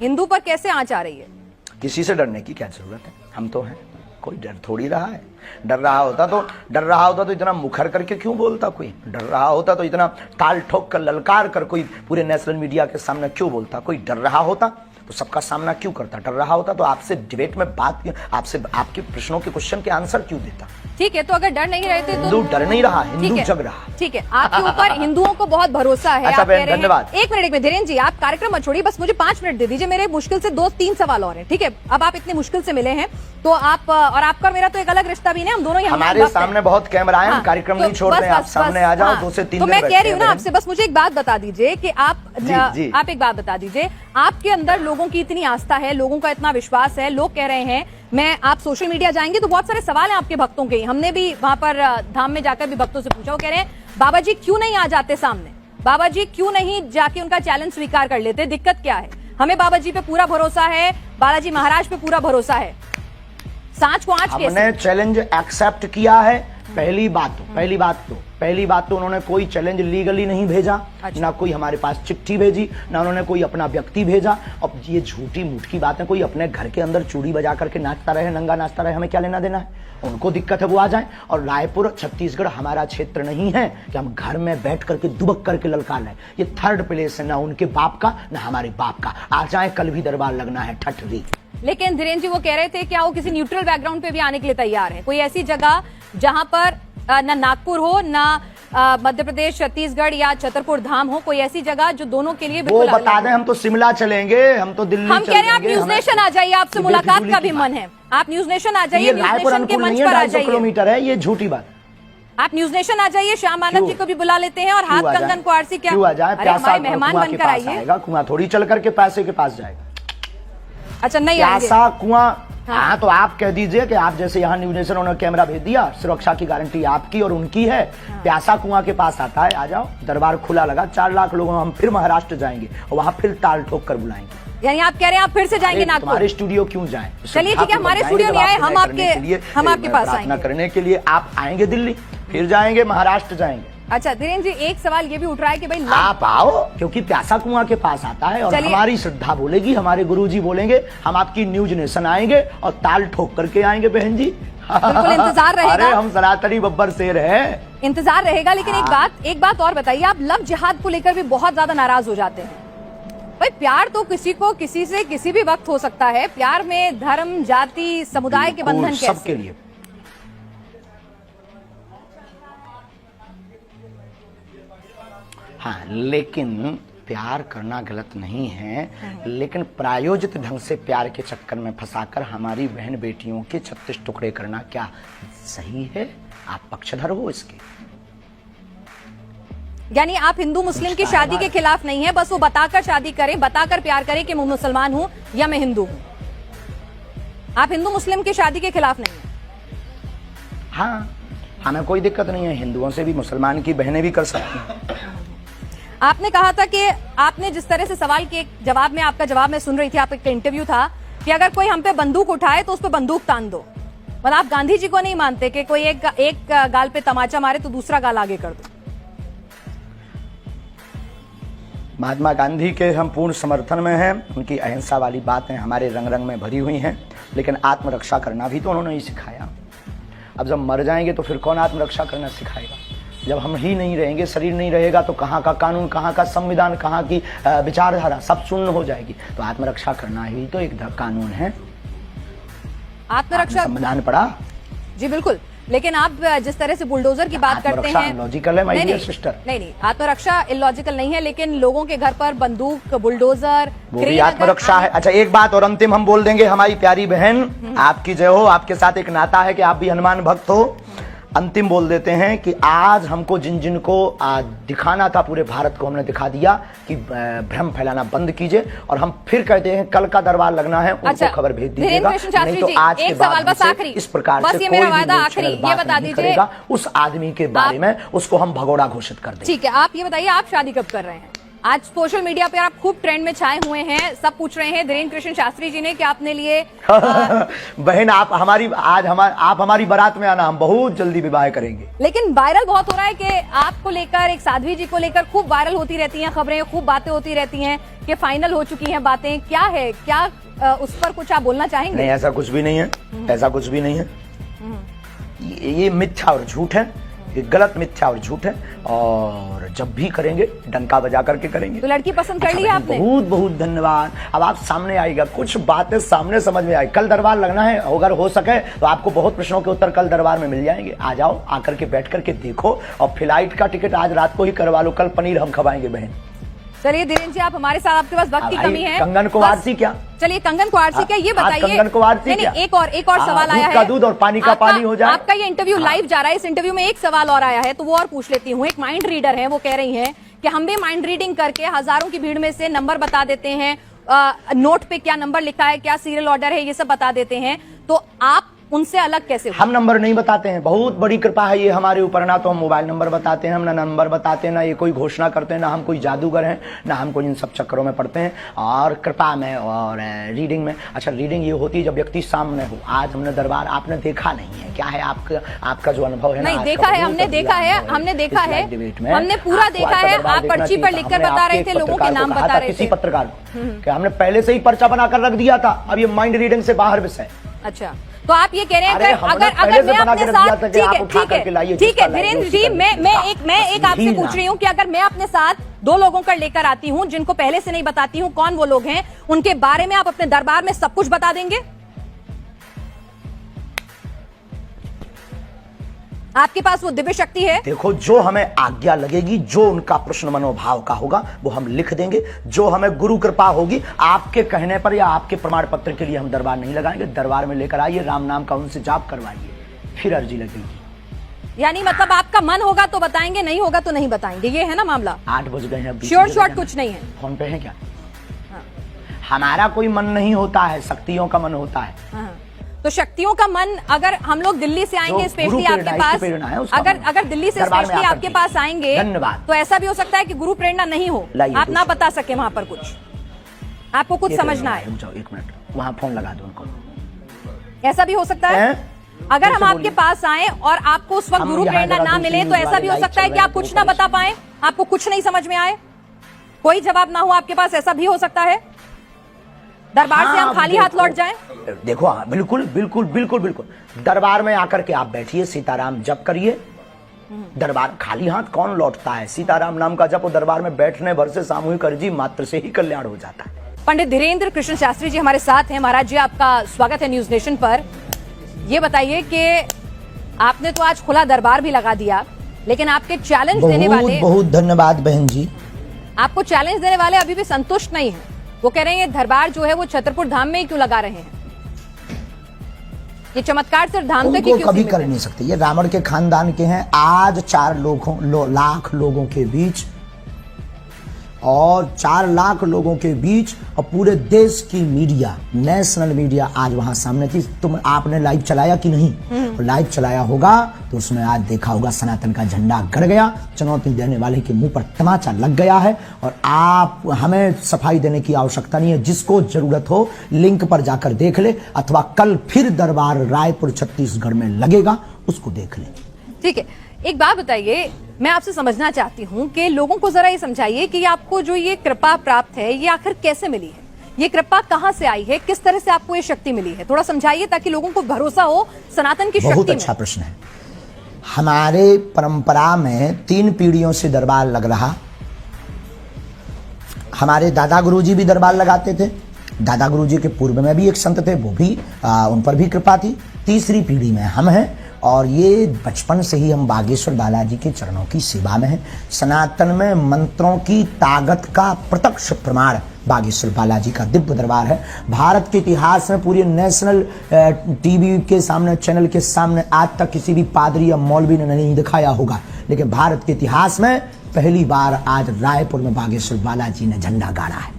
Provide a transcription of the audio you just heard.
हिंदू पर कैसे आंच आ रही है? किसी से डरने की क्या जरूरत है, हम तो हैं, कोई डर थोड़ी रहा है। डर रहा होता तो इतना मुखर करके क्यों बोलता कोई? डर रहा होता तो इतना ताल ठोक कर ललकार कर कोई पूरे नेशनल मीडिया के सामने क्यों बोलता? कोई डर रहा होता तो सबका सामना क्यों करता? डर रहा होता तो आपसे डिबेट में बात, आपसे आपके प्रश्नों के क्वेश्चन के आंसर क्यों देता? ठीक है, तो अगर डर नहीं रहते तो हिंदू डर नहीं रहा, हिंदू जग रहा। ठीक है, आपके ऊपर हिंदुओं को बहुत भरोसा है। अच्छा आप कह रहे धन्यवाद। हैं, एक मिनट धीरेन्द्र जी, आप कार्यक्रम मत छोड़िए, बस मुझे 5 मिनट दे दीजिए। मेरे मुश्किल से 2-3 सवाल और हैं, ठीक है? अब आप इतनी मुश्किल से मिले हैं तो आप, और आपका मेरा तो एक अलग रिश्ता भी नहीं, हम दोनों हमारे सामने बहुत कैमरा है, कार्यक्रम नहीं छोड़ते, आप सामने आ जाओ। 2 से 3 तो मैं कह रही हूँ ना आपसे, बस मुझे एक बात बता दीजिए कि आप एक बात बता दीजिए, आपके अंदर लोगों की इतनी आस्था है, लोगों का इतना विश्वास है, लोग कह रहे हैं, मैं आप सोशल मीडिया जाएंगे तो बहुत सारे सवाल हैं आपके भक्तों के। हमने भी वहां पर धाम में जाकर भी भक्तों से पूछा, वो कह रहे हैं बाबा जी क्यों नहीं आ जाते सामने, बाबा जी क्यों नहीं जाके उनका चैलेंज स्वीकार कर लेते, दिक्कत क्या है? हमें बाबा जी पे पूरा भरोसा है, बालाजी महाराज पे पूरा भरोसा है, सांच को आंच कैसे? हमने चैलेंज एक्सेप्ट किया है। पहली बात तो उन्होंने कोई चैलेंज लीगली नहीं भेजा। अच्छा। ना कोई हमारे पास चिट्ठी भेजी, ना उन्होंने कोई अपना व्यक्ति भेजा। अब ये झूठी मूठी बातें, कोई अपने घर के अंदर चूड़ी बजा करके नाचता रहे, नंगा नाचता रहे, हमें क्या लेना देना है? उनको दिक्कत है वो आ जाए। और रायपुर छत्तीसगढ़ हमारा क्षेत्र नहीं है कि हम घर में बैठ करके दुबक करके ललकार लें। ये 3rd प्लेस है, ना उनके बाप का ना हमारे बाप का। आ जाए, कल भी दरबार लगना है ठठरी। लेकिन धीरेन्द्र जी वो कह रहे थे क्या वो किसी न्यूट्रल बैकग्राउंड पे भी आने के लिए तैयार है? कोई ऐसी जगह जहां पर ना नागपुर हो, ना मध्य प्रदेश, छत्तीसगढ़ या छतरपुर धाम हो, कोई ऐसी जगह जो दोनों के लिए वो बता दें। हम तो शिमला चलेंगे, हम तो दिल्ली हम कह रहे हैं आप न्यूज नेशन आ जाइए, आपसे मुलाकात का भी मन है। आप न्यूज नेशन आ जाइए, रायपुर अनुकूल नहीं है, 250 किलोमीटर है, ये झूठी बात। आप न्यूज नेशन आ जाइए, श्याम मानव जी को भी बुला लेते हैं और हाथ कंगन को आरसी क्या क्यों आ जाए? प्यासा मेहमान बनकर आइए। कुआं थोड़ी चल करके पैसे के पास जाएगा। अच्छा नहीं प्यासा कुआं। हाँ तो आप कह दीजिए कि आप जैसे यहाँ न्यूज नेशन उन्होंने कैमरा भेज दिया, सुरक्षा की गारंटी आपकी और उनकी है। प्यासा कुआं के पास आता है, आ जाओ, दरबार खुला लगा, 4 लाख लोगों, हम फिर महाराष्ट्र जाएंगे और वहाँ फिर ताल ठोक कर बुलाएंगे। यानी आप कह रहे हैं आप फिर से जाएंगे नागपुर? हमारे स्टूडियो क्यों जाएं? चलिए ठीक है, हमारे स्टूडियो नहीं आए, हम आपके पास आएंगे करने के लिए। आप आएंगे दिल्ली, फिर जाएंगे महाराष्ट्र जाएंगे। अच्छा धीरेन्द्र जी, एक सवाल ये भी उठ रहा है कि भाई आप आओ, क्योंकि प्यासा कुआं के पास आता है और हमारी श्रद्धा बोलेगी, हमारे गुरुजी बोलेंगे, हम आपकी न्यूज नेशन आएंगे और ताल ठोक करके आएंगे बहन जी। बिल्कुल इंतजार रहेगा। अरे हम सनातनी बब्बर शेर हैं, इंतजार रहेगा। लेकिन एक बात और बताइए, आप लव जिहाद को लेकर भी बहुत ज्यादा नाराज हो जाते हैं। भाई प्यार तो किसी को किसी से किसी भी वक्त हो सकता है, प्यार में धर्म, जाति, समुदाय के बंधन कैसे? सबके लिए। हाँ, लेकिन प्यार करना गलत नहीं है, लेकिन प्रायोजित ढंग से प्यार के चक्कर में फंसाकर हमारी बहन बेटियों के 36 टुकड़े करना क्या सही है? आप पक्षधर हो इसके। यानी आप हिंदू मुस्लिम की शादी के खिलाफ नहीं है, बस वो बताकर शादी करें, बताकर प्यार करें कि मैं मुसलमान हूं या मैं हिंदू हूं। आप हिंदू मुस्लिम की शादी के खिलाफ नहीं है? हाँ, हमें कोई दिक्कत नहीं है, हिंदुओं से भी मुसलमान की बहनें भी कर सकती हैं। आपने कहा था कि आपने जिस तरह से सवाल के जवाब में, आपका जवाब मैं सुन रही थी, आपका इंटरव्यू था कि अगर कोई हम पे बंदूक उठाए तो उस पे बंदूक तान दो। मतलब आप गांधी जी को नहीं मानते कि कोई एक गाल पे तमाचा मारे तो दूसरा गाल आगे कर दो? महात्मा गांधी के हम पूर्ण समर्थन में हैं, उनकी अहिंसा वाली बातें हमारे रंग रंग में भरी हुई हैं, लेकिन आत्मरक्षा करना भी तो उन्होंने ही सिखाया। अब जब मर जाएंगे तो फिर कौन आत्मरक्षा करना सिखाएगा? जब हम ही नहीं रहेंगे, शरीर नहीं रहेगा, तो कहाँ का कानून, कहाँ का संविधान, कहाँ की विचारधारा, सब शून्य हो जाएगी। तो आत्मरक्षा करना ही तो एक कानून है। आत्मरक्षा संविधान पढ़ा जी बिल्कुल, लेकिन आप जिस तरह से बुलडोजर की बात करते हैं, लॉजिकल है माय डियर सिस्टर। नहीं, आत्मरक्षा इलॉजिकल नहीं है, लेकिन लोगों के घर पर बंदूक, बुलडोजर, वो भी आत्मरक्षा है। अच्छा एक बात और अंतिम हम बोल देंगे, हमारी प्यारी बहन, आपकी जय हो, आपके साथ एक नाता है कि आप भी हनुमान भक्त हो। अंतिम बोल देते हैं कि आज हमको जिन जिन को दिखाना था पूरे भारत को, हमने दिखा दिया कि भ्रम फैलाना बंद कीजिए। और हम फिर कहते हैं कल का दरबार लगना है, उनको खबर भेज दीजिएगा, नहीं तो आज के बाद इस प्रकार से कोई भी बात नहीं करेगा उस आदमी के बारे में, उसको हम भगोड़ा घोषित कर देंगे। ठीक है, आप ये बताइए आप शादी कब कर रहे हैं? आज सोशल मीडिया पे आप खूब ट्रेंड में छाए हुए हैं, सब पूछ रहे हैं धीरेन्द्र कृष्ण शास्त्री जी ने कि आपने लिए बहन आप हमारी बारात में आना, हम बहुत जल्दी विवाह करेंगे। लेकिन वायरल बहुत हो रहा है कि आपको लेकर, एक साध्वी जी को लेकर खूब वायरल होती रहती हैं खबरें, खूब बातें होती रहती हैं कि फाइनल हो चुकी हैं बातें, क्या है, क्या उस पर कुछ आप बोलना चाहेंगे? नहीं, ऐसा कुछ भी नहीं है, ऐसा कुछ भी नहीं है। ये मिथ्या और झूठ है, ये गलत मिथ्या और झूठ है, और जब भी करेंगे डंका बजा करके करेंगे। तो लड़की पसंद कर ली है आपने? बहुत बहुत धन्यवाद। अब आप सामने आएगा, कुछ बातें सामने समझ में आई। कल दरबार लगना है, अगर हो सके तो आपको बहुत प्रश्नों के उत्तर कल दरबार में मिल जाएंगे। आ जाओ, आकर के बैठ करके देखो, और फ्लाइट का टिकट आज रात को ही करवा लो, कल पनीर हम खवाएंगे बहन। चलिए धीरेन्द्र जी, आप हमारे साथ, आपके पास वक्त की कमी है। कंगन को आरसी क्या? चलिए कंगन को आरसी क्या, ये बताइए। कंगन को आरसी क्या? एक और सवाल आया है। दूध का दूध और पानी का पानी हो जाए। आपका ये इंटरव्यू लाइव जा रहा है, इस इंटरव्यू में एक सवाल और आया है, तो वो और पूछ लेती हूँ। एक माइंड रीडर है, वो कह रही हैं कि हम भी माइंड रीडिंग करके हजारों की भीड़ में से नंबर बता देते हैं, नोट पे क्या नंबर लिखा है, क्या सीरियल ऑर्डर है, ये सब बता देते हैं, तो आप उनसे अलग कैसे हो? हम नंबर नहीं बताते हैं, बहुत बड़ी कृपा है ये हमारे ऊपर। ना तो हम मोबाइल नंबर बताते हैं, हम ना नंबर बताते हैं, ना ये कोई घोषणा करते हैं, ना हम कोई जादूगर हैं, ना हम कोई इन सब चक्करों में पड़ते हैं। और कृपा में और रीडिंग में, अच्छा रीडिंग ये होती है जब व्यक्ति सामने हो। आज हमने दरबार आपने देखा नहीं है, क्या है आपका जो अनुभव है? नहीं देखा है, हमने देखा है, हमने देखा है, हमने पूरा देखा है। आप पर्ची पर लिखकर बता रहे थे, लोगों के नाम बता रहे थे। किसी पत्रकार को हमने पहले से ही पर्चा बनाकर रख दिया था, अब ये माइंड रीडिंग से बाहर विषय। अच्छा, तो आप ये कह रहे हैं अगर मैं अपने साथ, ठीक है धीरेन्द्र जी, मैं एक आपसे पूछ रही हूँ कि अगर मैं अपने साथ 2 लोगों का लेकर आती हूँ जिनको पहले से नहीं बताती हूँ कौन वो लोग हैं, उनके बारे में आप अपने दरबार में सब कुछ बता देंगे? आपके पास वो दिव्य शक्ति है? देखो, जो हमें आज्ञा लगेगी, जो उनका प्रश्न मनोभाव का होगा वो हम लिख देंगे। जो हमें गुरु कृपा होगी, आपके कहने पर या आपके प्रमाण पत्र के लिए हम दरबार नहीं लगाएंगे। दरबार में लेकर आइए, राम नाम का उनसे जाप करवाइए, फिर अर्जी लगेगी। यानी मतलब आपका मन होगा तो बताएंगे, नहीं होगा तो नहीं बताएंगे, ये है ना मामला? 8 बज गए हैं, श्योर शॉर्ट कुछ नहीं है। फोन पे है क्या? हमारा कोई मन नहीं होता है, शक्तियों का मन होता है। तो शक्तियों का मन, अगर हम लोग दिल्ली से आएंगे स्पेशली आपके पास, अगर दिल्ली से स्पेशली आपके पास आएंगे, तो ऐसा भी हो सकता है कि गुरु प्रेरणा नहीं हो, आप ना बता सके वहां पर कुछ, आपको कुछ समझना है। 1 मिनट, वहां फोन लगा दो उनको। ऐसा भी हो सकता है अगर हम आपके पास आए और आपको उस वक्त गुरु प्रेरणा ना मिले, तो ऐसा भी हो सकता है कि आप कुछ ना बता पाए, आपको कुछ नहीं समझ में आए, कोई जवाब ना हो आपके पास, ऐसा भी हो सकता है। दरबार से हम खाली हाथ लौट जाएं? देखो, बिल्कुल बिल्कुल बिल्कुल बिल्कुल। दरबार में आकर के आप बैठिए, सीताराम जप करिए। दरबार खाली हाथ कौन लौटता है? सीताराम नाम का जप दरबार में बैठने भर से सामूहिक अर्जी मात्र से ही कल्याण हो जाता है। पंडित धीरेन्द्र कृष्ण शास्त्री जी हमारे साथ हैं। महाराज जी, आपका स्वागत है न्यूज नेशन पर। ये बताइए कि आपने तो आज खुला दरबार भी लगा दिया, लेकिन आपके चैलेंज देने वाले, बहुत धन्यवाद बहन जी, आपको चैलेंज देने वाले अभी भी संतुष्ट नहीं है। वो कह रहे हैं दरबार जो है वो छतरपुर धाम में ही क्यों लगा रहे हैं, ये चमत्कार सिर्फ धाम तक ही क्यों कभी कर नहीं सकते। ये रावण के खानदान के हैं। आज 4 लाख लोगों के बीच, और 4 लाख लोगों के बीच, और पूरे देश की मीडिया, नेशनल मीडिया आज वहां सामने थी। तुम आपने लाइव चलाया कि नहीं? लाइव चलाया होगा तो उसमें आज देखा होगा सनातन का झंडा गड़ गया, चुनौती देने वाले के मुंह पर तमाचा लग गया है। और आप, हमें सफाई देने की आवश्यकता नहीं है। जिसको जरूरत हो लिंक पर जाकर देख ले, अथवा कल फिर दरबार रायपुर छत्तीसगढ़ में लगेगा, उसको देख ले। ठीक है, एक बात बताइए, मैं आपसे समझना चाहती हूँ कि लोगों को जरा ये समझाइए कि आपको जो ये कृपा प्राप्त है, ये आखिर कैसे मिली है? ये कृपा कहाँ से आई है? किस तरह से आपको ये शक्ति मिली है? थोड़ा समझाइए ताकि लोगों को भरोसा हो सनातन की शक्ति में। बहुत अच्छा प्रश्न है। हमारे परंपरा में 3 पीढ़ियों से दरबार लग रहा। हमारे दादा गुरुजी भी दरबार लगाते थे। दादा गुरुजी के पूर्व में भी एक संत थे, वो भी उन पर भी कृपा थी। तीसरी पीढ़ी में हम हैं, और ये बचपन से ही हम बागेश्वर बालाजी के चरणों की सेवा में हैं। सनातन में मंत्रों की ताकत का प्रत्यक्ष प्रमाण बागेश्वर बालाजी का दिव्य दरबार है। भारत के इतिहास में पूरे नेशनल टीवी के सामने, चैनल के सामने आज तक किसी भी पादरी या मौलवी ने नहीं दिखाया होगा, लेकिन भारत के इतिहास में पहली बार आज रायपुर में बागेश्वर बालाजी ने झंडा गाड़ा है।